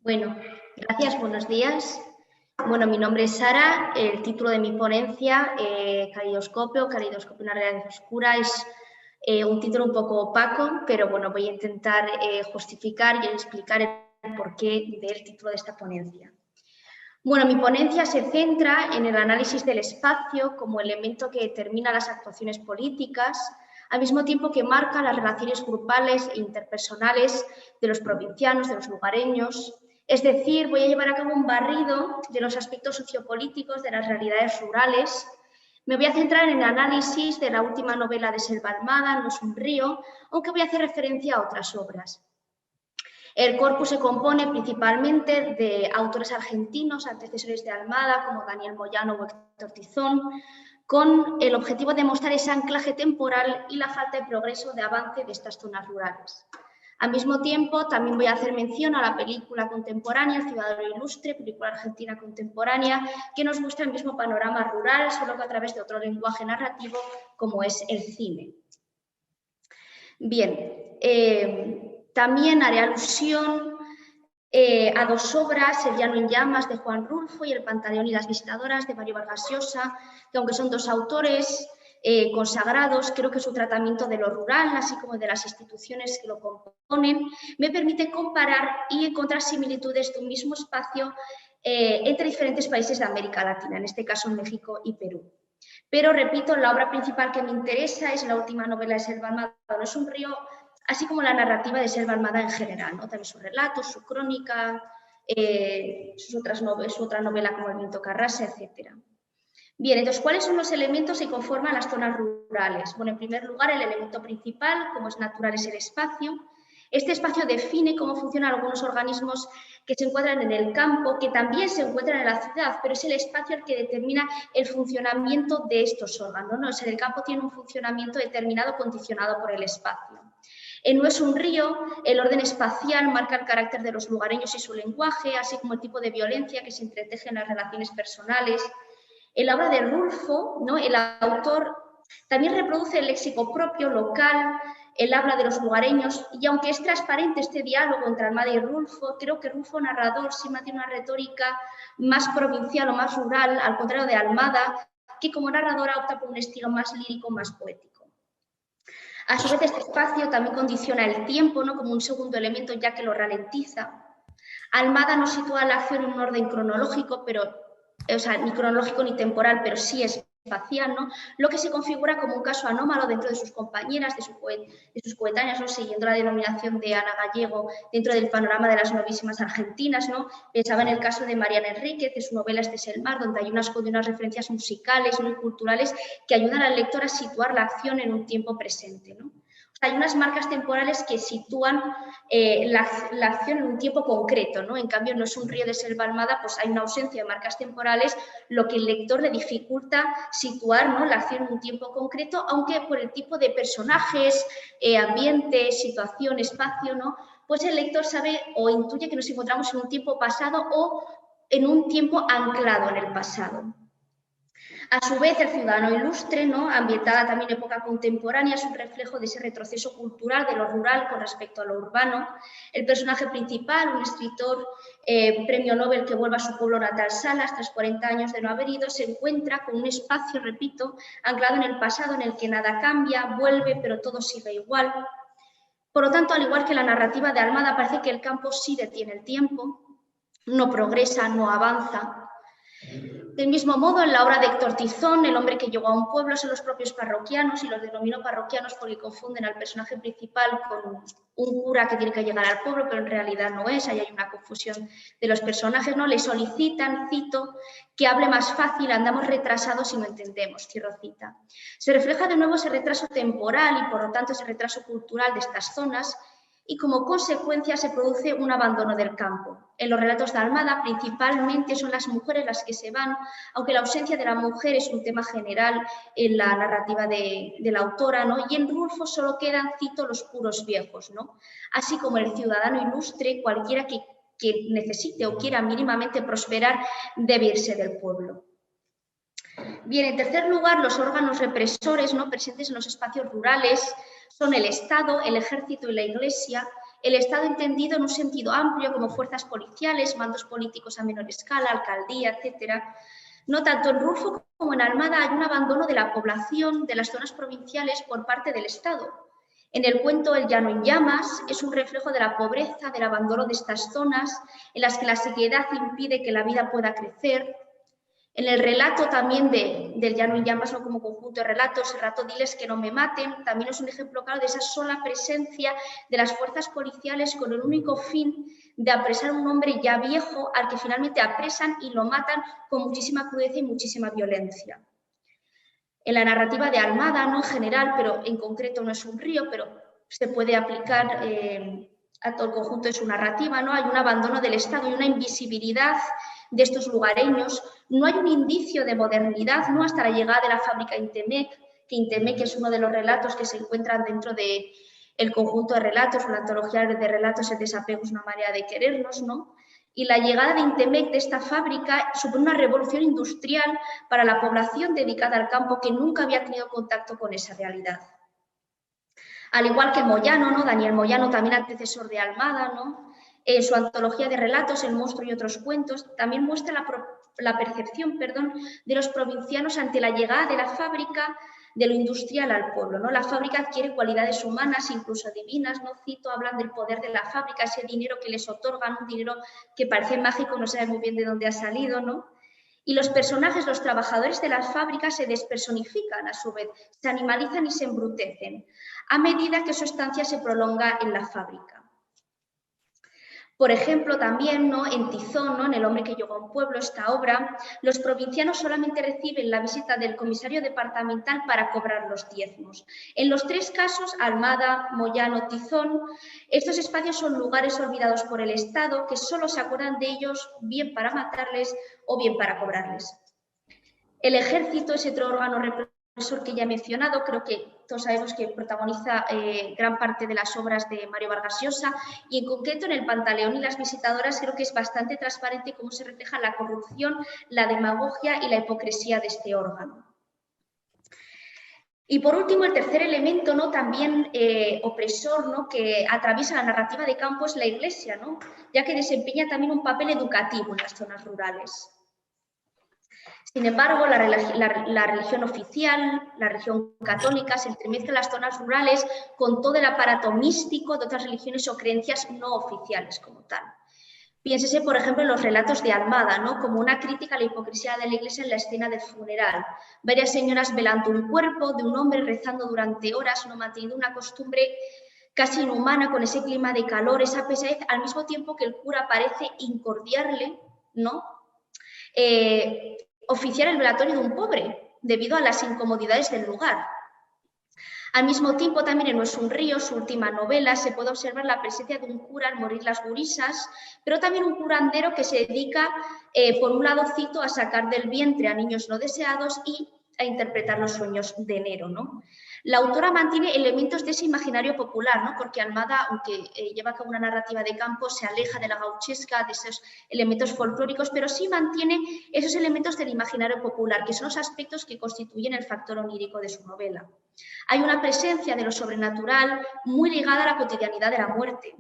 Bueno, gracias, buenos días. Bueno, mi nombre es Sara, el título de mi ponencia, Caleidoscopio en una realidad oscura, es un título un poco opaco, pero bueno, voy a intentar justificar y explicar el porqué del título de esta ponencia. Bueno, mi ponencia se centra en el análisis del espacio como elemento que determina las actuaciones políticas, al mismo tiempo que marca las relaciones grupales e interpersonales de los provincianos, de los lugareños. Es decir, voy a llevar a cabo un barrido de los aspectos sociopolíticos de las realidades rurales. Me voy a centrar en el análisis de la última novela de Selva Almada, No es un río, aunque voy a hacer referencia a otras obras. El corpus se compone principalmente de autores argentinos, antecesores de Almada, como Daniel Moyano o Héctor Tizón, con el objetivo de mostrar ese anclaje temporal y la falta de progreso de avance de estas zonas rurales. Al mismo tiempo, también voy a hacer mención a la película contemporánea, El ciudadano ilustre, película argentina contemporánea, que nos muestra el mismo panorama rural, solo que a través de otro lenguaje narrativo, como es el cine. Bien, también haré alusión a dos obras, El llano en llamas de Juan Rulfo y El Pantaleón y las visitadoras de Mario Vargas Llosa, que aunque son dos autores consagrados, creo que su tratamiento de lo rural, así como de las instituciones que lo componen, me permite comparar y encontrar similitudes de un mismo espacio entre diferentes países de América Latina, en este caso México y Perú. Pero, repito, la obra principal que me interesa es la última novela de Selva Almada, No es un río, así como la narrativa de Selva Almada en general, ¿no? También sus relatos, su crónica, su otra novela como El viento que arrasa, etc. Bien, entonces, ¿cuáles son los elementos que conforman las zonas rurales? Bueno, en primer lugar, el elemento principal, como es natural, es el espacio. Este espacio define cómo funcionan algunos organismos que se encuentran en el campo, que también se encuentran en la ciudad, pero es el espacio el que determina el funcionamiento de estos órganos, ¿no? O sea, el campo tiene un funcionamiento determinado, condicionado por el espacio. En No es un río, el orden espacial marca el carácter de los lugareños y su lenguaje, así como el tipo de violencia que se entreteje en las relaciones personales. En la obra de Rulfo, ¿no?, el autor también reproduce el léxico propio, local, el habla de los lugareños, y aunque es transparente este diálogo entre Almada y Rulfo, creo que Rulfo, narrador, sí mantiene una retórica más provincial o más rural, al contrario de Almada, que como narradora opta por un estilo más lírico, más poético. A su vez, este espacio también condiciona el tiempo, ¿no?, como un segundo elemento, ya que lo ralentiza. Almada no sitúa la acción en un orden cronológico, ni cronológico ni temporal, pero sí espacial, ¿no?, lo que se configura como un caso anómalo dentro de sus compañeras, de sus coetáneas, ¿no?, siguiendo la denominación de Ana Gallego dentro del panorama de las novísimas argentinas, ¿no? Pensaba en el caso de Mariana Enríquez, de su novela Este es el mar, donde hay unas referencias musicales, ¿no?, y culturales que ayudan al lector a situar la acción en un tiempo presente, ¿no? Hay unas marcas temporales que sitúan la acción en un tiempo concreto, ¿no? En cambio, No es un río de Selva Almada, pues hay una ausencia de marcas temporales, lo que el lector le dificulta situar, ¿no?, la acción en un tiempo concreto, aunque por el tipo de personajes, ambiente, situación, espacio, ¿no?, pues el lector sabe o intuye que nos encontramos en un tiempo pasado o en un tiempo anclado en el pasado. A su vez, El ciudadano ilustre, ¿no?, ambientada también en época contemporánea, es un reflejo de ese retroceso cultural de lo rural con respecto a lo urbano. El personaje principal, un escritor premio Nobel que vuelve a su pueblo natal, Salas, tras 40 años de no haber ido, se encuentra con un espacio, repito, anclado en el pasado, en el que nada cambia, vuelve, pero todo sigue igual. Por lo tanto, al igual que la narrativa de Almada, parece que el campo sí detiene el tiempo, no progresa, no avanza. Del mismo modo, en la obra de Héctor Tizón, el hombre que llegó a un pueblo son los propios parroquianos, y los denomino parroquianos porque confunden al personaje principal con un cura que tiene que llegar al pueblo, pero en realidad no es, ahí hay una confusión de los personajes, ¿no? Le solicitan, cito, que hable más fácil, andamos retrasados y no entendemos, cierro cita. Se refleja de nuevo ese retraso temporal y, por lo tanto, ese retraso cultural de estas zonas, y como consecuencia se produce un abandono del campo. En los relatos de Almada principalmente son las mujeres las que se van, aunque la ausencia de la mujer es un tema general en la narrativa de la autora, ¿no? Y en Rulfo solo quedan, cito, los puros viejos, ¿no? Así como el ciudadano ilustre, cualquiera que necesite o quiera mínimamente prosperar debe irse del pueblo. Bien, en tercer lugar, los órganos represores, ¿no?, presentes en los espacios rurales son el Estado, el Ejército y la Iglesia. el Estado entendido en un sentido amplio como fuerzas policiales, mandos políticos a menor escala, alcaldía, etcétera. No tanto en Rulfo como en Almada hay un abandono de la población de las zonas provinciales por parte del Estado. En el cuento El llano en llamas es un reflejo de la pobreza, del abandono de estas zonas en las que la sequedad impide que la vida pueda crecer. En el relato también del llano en llamas, no como conjunto de relatos, el relato Diles que no me maten, también es un ejemplo claro de esa sola presencia de las fuerzas policiales con el único fin de apresar a un hombre ya viejo al que finalmente apresan y lo matan con muchísima crudeza y muchísima violencia. En la narrativa de Almada, no en general, pero en concreto no es un río, pero se puede aplicar a todo el conjunto de su narrativa, ¿no? Hay un abandono del Estado y una invisibilidad de estos lugareños, no hay un indicio de modernidad, ¿no? Hasta la llegada de la fábrica Intemec, que Intemec es uno de los relatos que se encuentran dentro del conjunto de relatos, la antología de relatos, el desapego es una manera de querernos, ¿no? Y la llegada de Intemec, de esta fábrica, supone una revolución industrial para la población dedicada al campo que nunca había tenido contacto con esa realidad. Al igual que Moyano, ¿no? Daniel Moyano, también antecesor de Almada, ¿no? En su antología de relatos, El monstruo y otros cuentos, también muestra la percepción de los provincianos ante la llegada de la fábrica, de lo industrial al pueblo, ¿no? La fábrica adquiere cualidades humanas, incluso divinas, ¿no? Cito, hablan del poder de la fábrica, ese dinero que les otorgan, un dinero que parece mágico, no sabe muy bien de dónde ha salido, ¿no? Y los personajes, los trabajadores de las fábricas se despersonifican a su vez, se animalizan y se embrutecen a medida que su estancia se prolonga en la fábrica. Por ejemplo, también, ¿no? En Tizón, ¿no? En El hombre que llegó a un pueblo, esta obra, los provincianos solamente reciben la visita del comisario departamental para cobrar los diezmos. En los tres casos, Almada, Moyano, Tizón, estos espacios son lugares olvidados por el Estado que solo se acuerdan de ellos bien para matarles o bien para cobrarles. El ejército, ese otro órgano represor que ya he mencionado, creo que todos sabemos que protagoniza gran parte de las obras de Mario Vargas Llosa, y en concreto en El Pantaleón y las visitadoras creo que es bastante transparente cómo se refleja la corrupción, la demagogia y la hipocresía de este órgano. Y por último, el tercer elemento, ¿no? También opresor, ¿no? Que atraviesa la narrativa de campo es la Iglesia, ¿no? Ya que desempeña también un papel educativo en las zonas rurales. Sin embargo, la religión oficial, la religión católica, se entremezcla en las zonas rurales con todo el aparato místico de otras religiones o creencias no oficiales como tal. Piénsese, por ejemplo, en los relatos de Almada, ¿no? Como una crítica a la hipocresía de la Iglesia en la escena del funeral. Varias señoras velando un cuerpo de un hombre rezando durante horas, no manteniendo una costumbre casi inhumana con ese clima de calor, esa pesadez, al mismo tiempo que el cura parece incordiarle, ¿no? Oficiar el velatorio de un pobre, debido a las incomodidades del lugar. Al mismo tiempo, también en No es un río, su última novela, se puede observar la presencia de un cura al morir las gurisas, pero también un curandero que se dedica, por un lado, cito, a sacar del vientre a niños no deseados y a interpretar los sueños de enero, ¿no? La autora mantiene elementos de ese imaginario popular, ¿no? Porque Almada, aunque lleva a cabo una narrativa de campo, se aleja de la gauchesca, de esos elementos folclóricos, pero sí mantiene esos elementos del imaginario popular, que son los aspectos que constituyen el factor onírico de su novela. Hay una presencia de lo sobrenatural muy ligada a la cotidianidad de la muerte.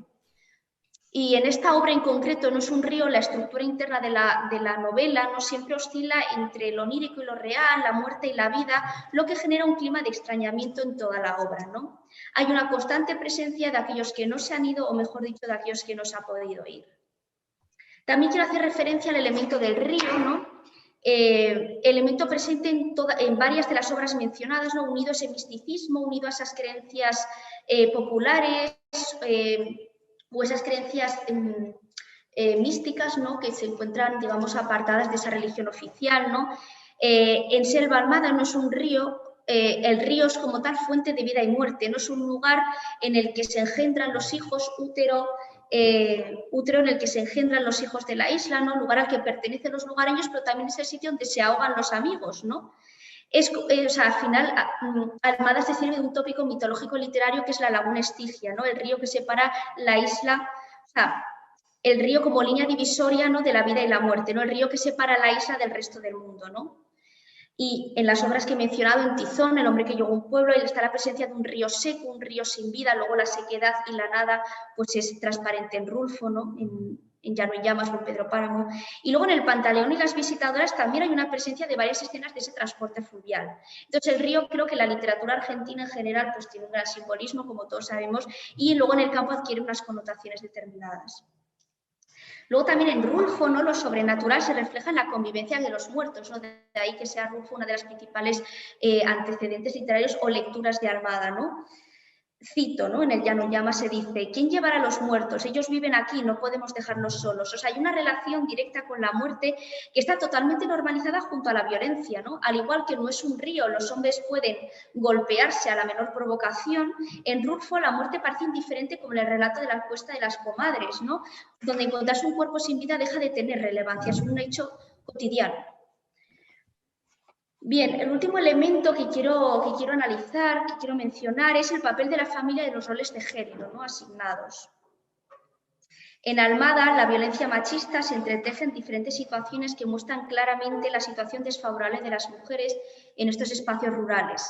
Y en esta obra en concreto, No es un río, la estructura interna de la novela no siempre oscila entre lo onírico y lo real, la muerte y la vida, lo que genera un clima de extrañamiento en toda la obra, ¿no? Hay una constante presencia de aquellos que no se han ido, o mejor dicho, de aquellos que no se han podido ir. También quiero hacer referencia al elemento del río, ¿no? Elemento presente en varias de las obras mencionadas, ¿no? Unido a ese misticismo, unido a esas creencias populares, o esas creencias místicas, ¿no? Que se encuentran, digamos, apartadas de esa religión oficial, ¿no? En Selva Almada No es un río, el río es como tal fuente de vida y muerte, no es un lugar en el que se engendran los hijos, útero en el que se engendran los hijos de la isla, ¿no? Lugar al que pertenecen los lugareños, pero también es el sitio donde se ahogan los amigos, ¿no? O sea, al final, Almada se sirve de un tópico mitológico literario que es la laguna Estigia, ¿no? El río que separa la isla, o sea, el río como línea divisoria, ¿no? De la vida y la muerte, ¿no? El río que separa la isla del resto del mundo, ¿no? Y en las obras que he mencionado, en Tizón, El hombre que llegó a un pueblo, ahí está la presencia de un río seco, un río sin vida, luego la sequedad y la nada pues es transparente en Rulfo, ¿no? En Llano en llamas o en Pedro Páramo. Y luego en el Pantaleón y las visitadoras también hay una presencia de varias escenas de ese transporte fluvial. Entonces el río, creo que la literatura argentina en general pues tiene un gran simbolismo, como todos sabemos, y luego en el campo adquiere unas connotaciones determinadas. Luego también en Rulfo, ¿no? Lo sobrenatural se refleja en la convivencia de los muertos, ¿no? De ahí que sea Rulfo una de las principales antecedentes literarios o lecturas de Almada, ¿no? Cito, ¿no? En el Llano en llamas se dice: ¿quién llevará a los muertos? Ellos viven aquí, no podemos dejarlos solos. O sea, hay una relación directa con la muerte que está totalmente normalizada junto a la violencia, ¿no? Al igual que no es un río, los hombres pueden golpearse a la menor provocación. En Rulfo la muerte parece indiferente, como en el relato de la cuesta de las comadres, ¿no? Donde encontrarse un cuerpo sin vida deja de tener relevancia, es un hecho cotidiano. Bien, el último elemento que quiero analizar, que quiero mencionar, es el papel de la familia y los roles de género, ¿no? Asignados. En Almada, la violencia machista se entreteje en diferentes situaciones que muestran claramente la situación desfavorable de las mujeres en estos espacios rurales.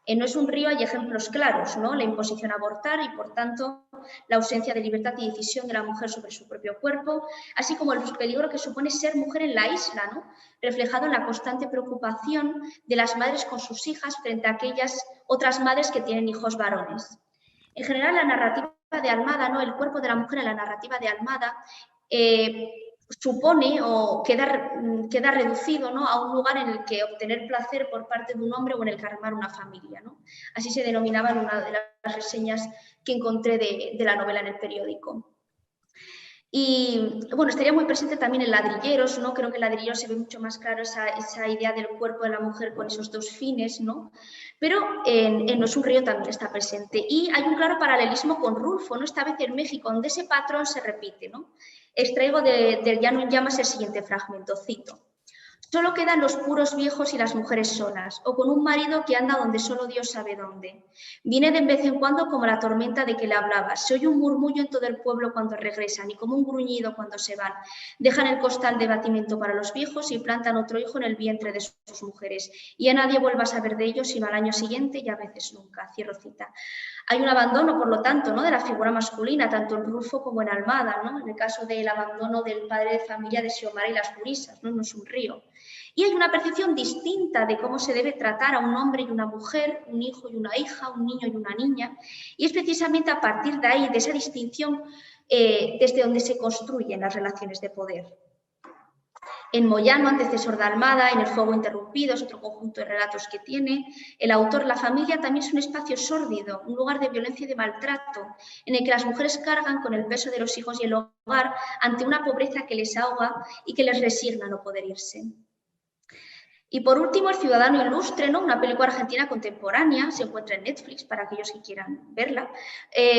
En No es un río hay ejemplos claros, ¿no? La imposición a abortar y, por tanto, la ausencia de libertad y decisión de la mujer sobre su propio cuerpo, así como el peligro que supone ser mujer en la isla, ¿no? Reflejado en la constante preocupación de las madres con sus hijas frente a aquellas otras madres que tienen hijos varones. En general, la narrativa de Almada, ¿no? El cuerpo de la mujer en la narrativa de Almada supone o queda reducido, ¿no? A un lugar en el que obtener placer por parte de un hombre o en el que armar una familia, ¿no? Así se denominaba en una de las reseñas que encontré de la novela en el periódico. Y bueno, estaría muy presente también en Ladrilleros, ¿no? Creo que en Ladrilleros se ve mucho más claro esa idea del cuerpo de la mujer con esos dos fines, ¿no? Pero en No es un río también está presente. Y hay un claro paralelismo con Rulfo, ¿no? Esta vez en México, donde ese patrón se repite, ¿no? Extraigo del Llano en llamas el siguiente fragmento, cito: solo quedan los puros viejos y las mujeres solas, o con un marido que anda donde solo Dios sabe dónde. Viene de vez en cuando como la tormenta de que le hablaba. Se oye un murmullo en todo el pueblo cuando regresan y como un gruñido cuando se van. Dejan el costal de batimiento para los viejos y plantan otro hijo en el vientre de sus mujeres. Y a nadie vuelva a saber de ellos sino al año siguiente y a veces nunca. Cierro cita. Hay un abandono, por lo tanto, ¿no? De la figura masculina, tanto en Rulfo como en Almada, ¿no? En el caso del abandono del padre de familia de Xiomara y las gurisas, ¿no? No es un río. Y hay una percepción distinta de cómo se debe tratar a un hombre y una mujer, un hijo y una hija, un niño y una niña. Y es precisamente a partir de ahí, de esa distinción, desde donde se construyen las relaciones de poder. En Moyano, antecesor de Almada, en El fuego interrumpido, es otro conjunto de relatos que tiene, el autor: la familia también es un espacio sórdido, un lugar de violencia y de maltrato, en el que las mujeres cargan con el peso de los hijos y el hogar ante una pobreza que les ahoga y que les resigna no poder irse. Y por último, El ciudadano ilustre, ¿no? Una película argentina contemporánea, se encuentra en Netflix para aquellos que quieran verla,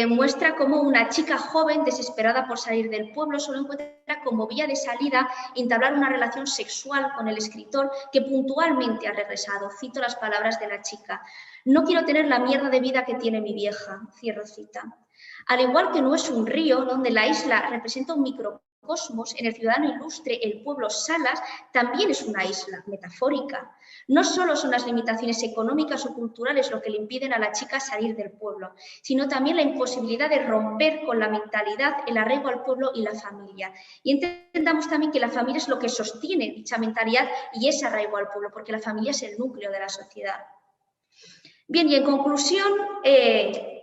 muestra cómo una chica joven desesperada por salir del pueblo solo encuentra como vía de salida entablar una relación sexual con el escritor que puntualmente ha regresado. Cito las palabras de la chica: no quiero tener la mierda de vida que tiene mi vieja. Cierro cita. Al igual que No es un río, donde la isla representa un microcosmos, en El ciudadano ilustre el pueblo Salas también es una isla metafórica. No solo son las limitaciones económicas o culturales lo que le impiden a la chica salir del pueblo, sino también la imposibilidad de romper con la mentalidad, el arraigo al pueblo y la familia. Y entendamos también que la familia es lo que sostiene dicha mentalidad y ese arraigo al pueblo, porque la familia es el núcleo de la sociedad. Bien, y en conclusión,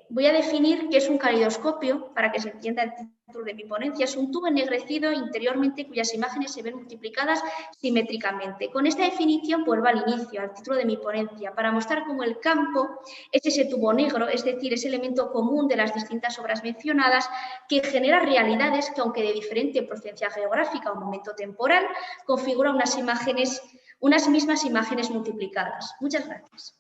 voy a definir qué es un caleidoscopio para que se entienda el título de mi ponencia. Es un tubo ennegrecido interiormente cuyas imágenes se ven multiplicadas simétricamente. Con esta definición vuelvo al inicio, al título de mi ponencia, para mostrar cómo el campo es ese tubo negro, es decir, ese elemento común de las distintas obras mencionadas que genera realidades que, aunque de diferente procedencia geográfica o momento temporal, configuran unas mismas imágenes multiplicadas. Muchas gracias.